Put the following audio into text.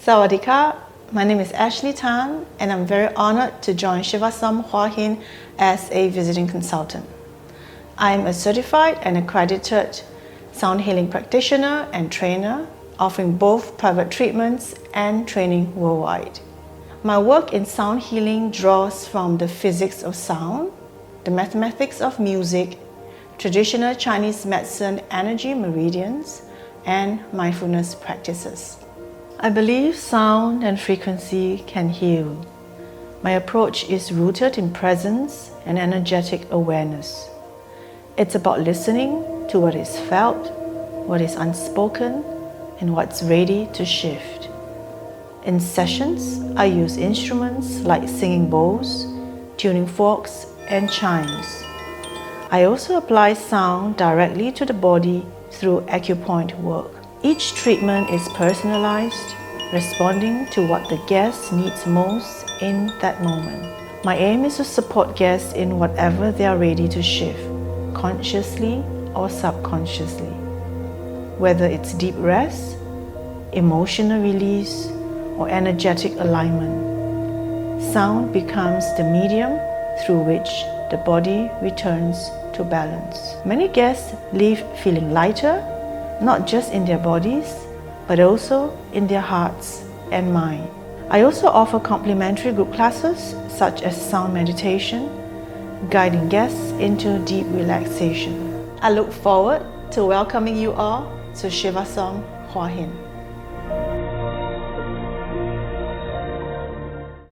Sawadee-ka, my name is Ashley Tan and I'm very honored to join Chiva-Som Huahin as a visiting consultant. I am a certified and accredited sound healing practitioner and trainer, offering both private treatments and training worldwide. My work in sound healing draws from the physics of sound, the mathematics of music, traditional Chinese medicine energy meridians, and mindfulness practices. I believe sound and frequency can heal. My approach is rooted in presence and energetic awareness. It's about listening to what is felt, what is unspoken, and what's ready to shift. In sessions, I use instruments like singing bowls, tuning forks, and chimes. I also apply sound directly to the body through acupoint work. Each treatment is personalized, responding to what the guest needs most in that moment. My aim is to support guests in whatever they are ready to shift, consciously or subconsciously. Whether it's deep rest, emotional release, or energetic alignment, sound becomes the medium through which the body returns to balance. Many guests leave feeling lighter, not just in their bodies, but also in their hearts and mind. I also offer complimentary group classes such as sound meditation, guiding guests into deep relaxation. I look forward to welcoming you all to Chiva-Som Huahin.